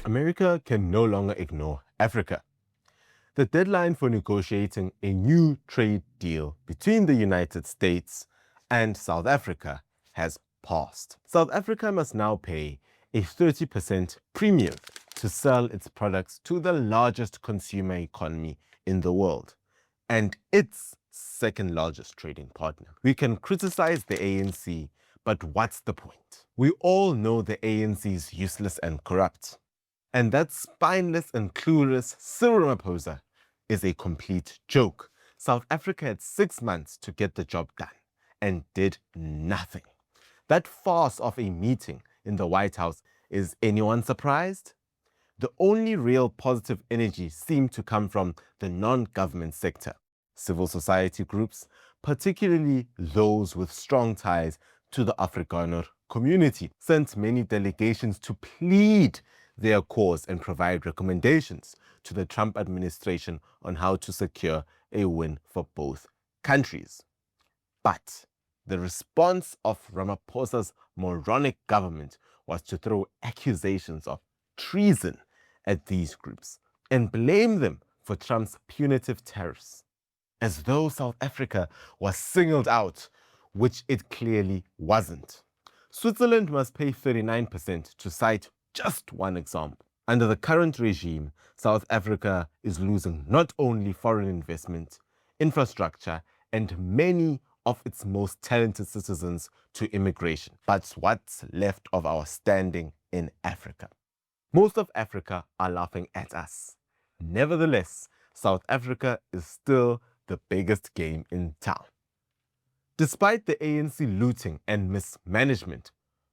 America can no longer ignore Africa. The deadline for negotiating a new trade deal between the United States and South Africa has passed. South Africa must now pay a 30% premium to sell its products to the largest consumer economy in the world and its second largest trading partner. We can criticize the ANC, but what's the point? We all know the ANC is useless and corrupt. And that spineless and clueless Cyril Ramaphosa is a complete joke. South Africa had 6 months to get the job done and did nothing. That farce of a meeting in the White House, is anyone surprised? The only real positive energy seemed to come from the non-government sector. Civil society groups, particularly those with strong ties to the Afrikaner community, sent many delegations to plead their cause and provide recommendations to the Trump administration on how to secure a win for both countries. But the response of Ramaphosa's moronic government was to throw accusations of treason at these groups and blame them for Trump's punitive tariffs, as though South Africa was singled out, which it clearly wasn't. Switzerland must pay 39%, to cite just one example. Under the current regime, South Africa is losing not only foreign investment, infrastructure, and many of its most talented citizens to immigration, but what's left of our standing in Africa. Most of Africa are laughing at us. Nevertheless, South Africa is still the biggest game in town. Despite the ANC looting and mismanagement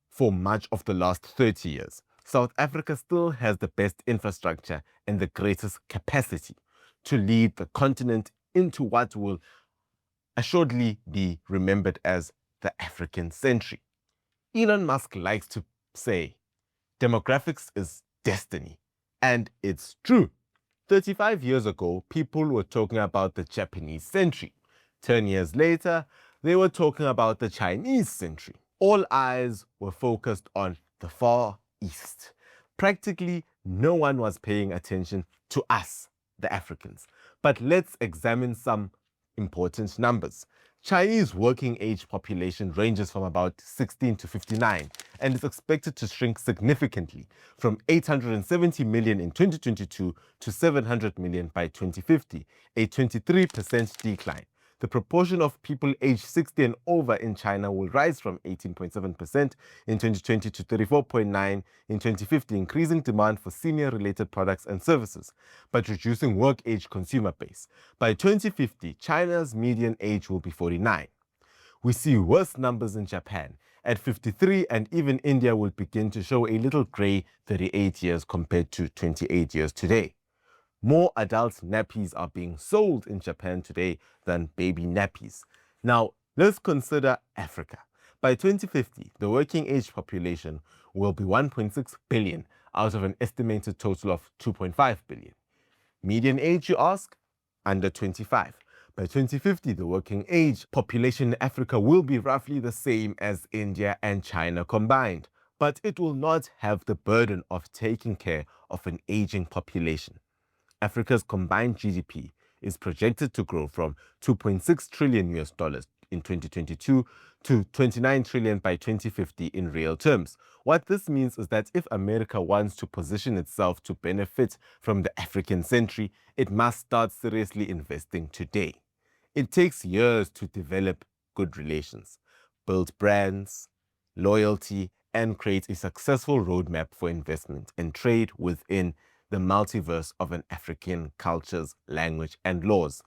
for much of the last 30 years, South Africa still has the best infrastructure and the greatest capacity to lead the continent into what will assuredly be remembered as the African century. Elon Musk likes to say, demographics is destiny, and it's true. 35 years ago, people were talking about the Japanese century. 10 years later, they were talking about the Chinese century. All eyes were focused on the Far East. Practically no one was paying attention to us, the Africans. But let's examine some important numbers. Chinese working age population ranges from about 16 to 59 and is expected to shrink significantly from 870 million in 2022 to 700 million by 2050, a 23% decline. The proportion of people aged 60 and over in China will rise from 18.7% in 2020 to 34.9% in 2050, increasing demand for senior-related products and services, but reducing work-age consumer base. By 2050, China's median age will be 49. We see worse numbers in Japan at 53, and even India will begin to show a little grey 38 years compared to 28 years today. More adult nappies are being sold in Japan today than baby nappies. Now, let's consider Africa. By 2050, the working age population will be 1.6 billion out of an estimated total of 2.5 billion. Median age, you ask? Under 25. By 2050, the working age population in Africa will be roughly the same as India and China combined, but it will not have the burden of taking care of an aging population. Africa's combined GDP is projected to grow from $2.6 trillion in 2022 to 29 trillion by 2050 in real terms. What this means is that if America wants to position itself to benefit from the African century, it must start seriously investing today. It takes years to develop good relations, build brands, loyalty, and create a successful roadmap for investment and trade within the multiverse of an African cultures, language, and laws.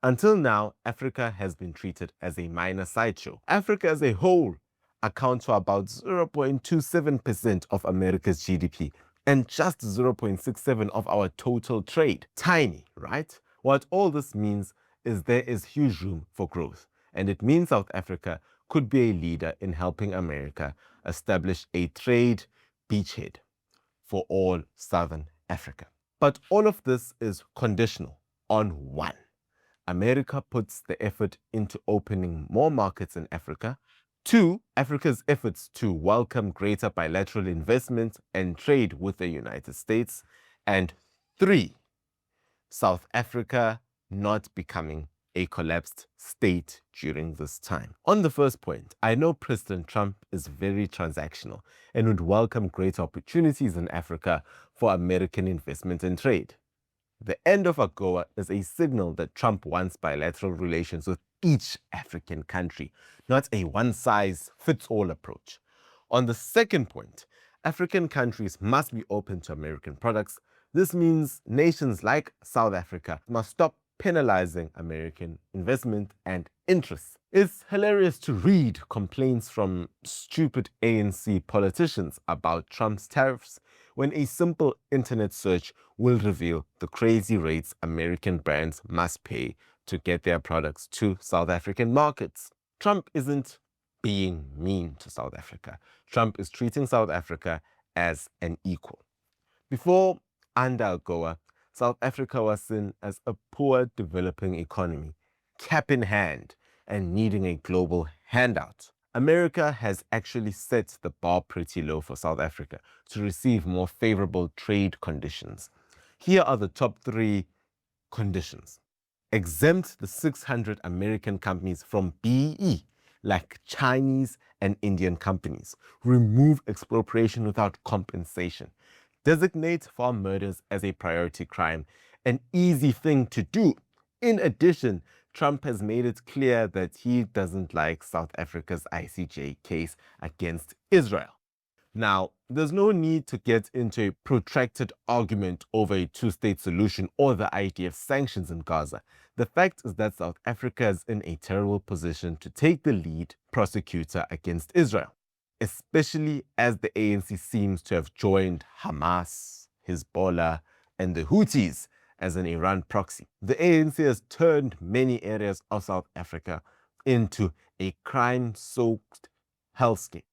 Until now, Africa has been treated as a minor sideshow. Africa as a whole accounts for about 0.27% of America's GDP and just 0.67% of our total trade. Tiny, right? What all this means is there is huge room for growth, and it means South Africa could be a leader in helping America establish a trade beachhead for all Southern Africa. But all of this is conditional on one. America puts the effort into opening more markets in Africa. 2, Africa's efforts to welcome greater bilateral investment and trade with the United States. And 3, South Africa not becoming a collapsed state during this time. On the first point, I know President Trump is very transactional and would welcome great opportunities in Africa for American investment and trade. The end of AGOA is a signal that Trump wants bilateral relations with each African country, not a one-size-fits-all approach. On the second point, African countries must be open to American products. This means nations like South Africa must stop penalizing American investment and interests. It's hilarious to read complaints from stupid ANC politicians about Trump's tariffs when a simple internet search will reveal the crazy rates American brands must pay to get their products to South African markets. Trump isn't being mean to South Africa. Trump is treating South Africa as an equal. Before under AGOA, South Africa was seen as a poor developing economy, cap in hand, and needing a global handout. America has actually set the bar pretty low for South Africa to receive more favorable trade conditions. Here are the top 3 conditions. Exempt the 600 American companies from BEE, like Chinese and Indian companies. Remove expropriation without compensation. Designate farm murders as a priority crime, an easy thing to do. In addition, Trump has made it clear that he doesn't like South Africa's ICJ case against Israel. Now, there's no need to get into a protracted argument over a two-state solution or the idea of sanctions in Gaza. The fact is that South Africa is in a terrible position to take the lead prosecutor against Israel, especially as the ANC seems to have joined Hamas, Hezbollah, and the Houthis as an Iran proxy. The ANC has turned many areas of South Africa into a crime-soaked hellscape.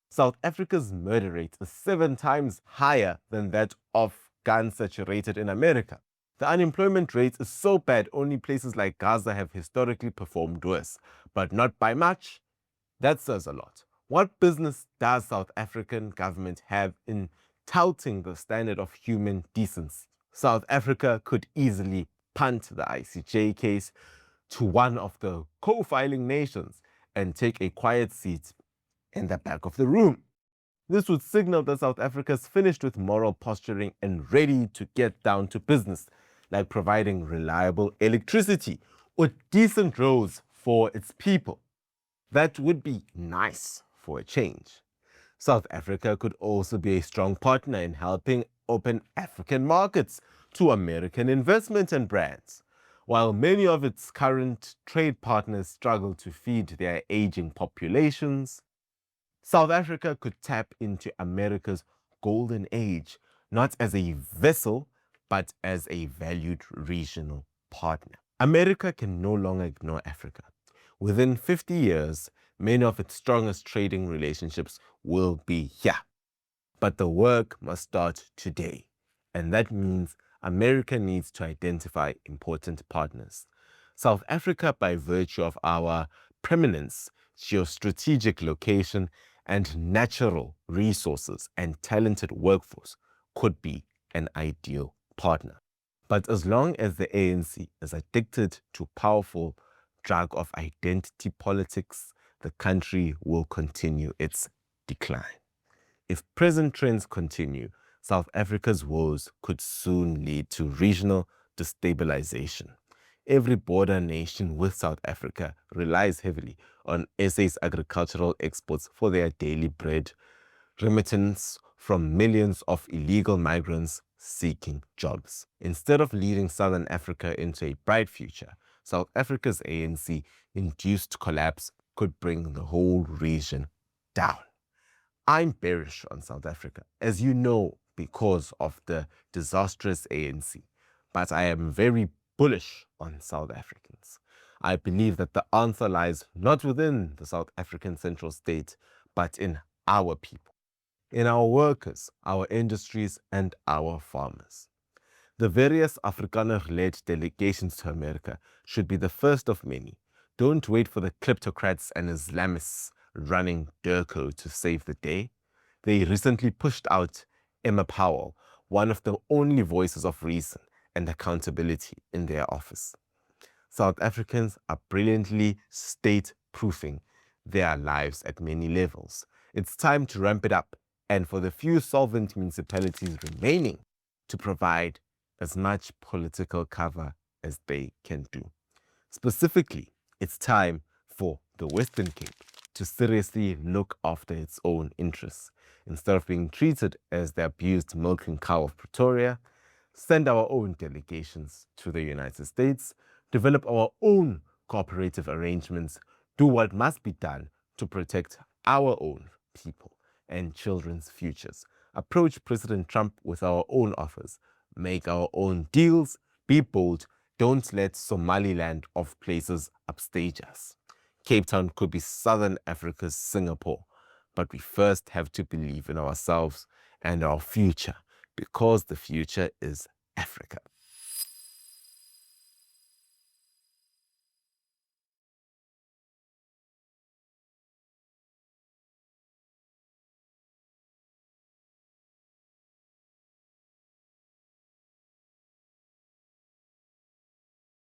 South Africa's murder rate is 7 times higher than that of gun-saturated in America. The unemployment rate is so bad only places like Gaza have historically performed worse, but not by much. That says a lot. What business does South African government have in touting the standard of human decency? South Africa could easily punt the ICJ case to one of the co-filing nations and take a quiet seat in the back of the room. This would signal that South Africa is finished with moral posturing and ready to get down to business, like providing reliable electricity or decent roads for its people. That would be nice for a change. South Africa could also be a strong partner in helping open African markets to American investment and brands. While many of its current trade partners struggle to feed their aging populations, South Africa could tap into America's golden age, not as a vessel, but as a valued regional partner. America can no longer ignore Africa. Within 50 years, many of its strongest trading relationships will be here. But the work must start today. And that means America needs to identify important partners. South Africa, by virtue of our preeminence, geostrategic location, and natural resources and talented workforce, could be an ideal partner. But as long as the ANC is addicted to powerful drug of identity politics, the country will continue its decline. If present trends continue, South Africa's woes could soon lead to regional destabilization. Every border nation with South Africa relies heavily on SA's agricultural exports for their daily bread, remittance from millions of illegal migrants seeking jobs. Instead of leading Southern Africa into a bright future, South Africa's ANC-induced collapse could bring the whole region down. I'm bearish on South Africa, as you know, because of the disastrous ANC, but I am very bullish on South Africans. I believe that the answer lies not within the South African central state, but in our people, in our workers, our industries, and our farmers. The various Afrikaner-led delegations to America should be the first of many. Don't wait for the kleptocrats and Islamists running Durko to save the day. They recently pushed out Emma Powell, one of the only voices of reason and accountability in their office. South Africans are brilliantly state-proofing their lives at many levels. It's time to ramp it up, and for the few solvent municipalities remaining, to provide as much political cover as they can do. Specifically, it's time for the Western Cape to seriously look after its own interests. Instead of being treated as the abused milking cow of Pretoria, send our own delegations to the United States, develop our own cooperative arrangements, do what must be done to protect our own people and children's futures. Approach President Trump with our own offers, make our own deals, be bold, don't let Somaliland of places upstage us. Cape Town could be Southern Africa's Singapore, but we first have to believe in ourselves and our future, because the future is Africa.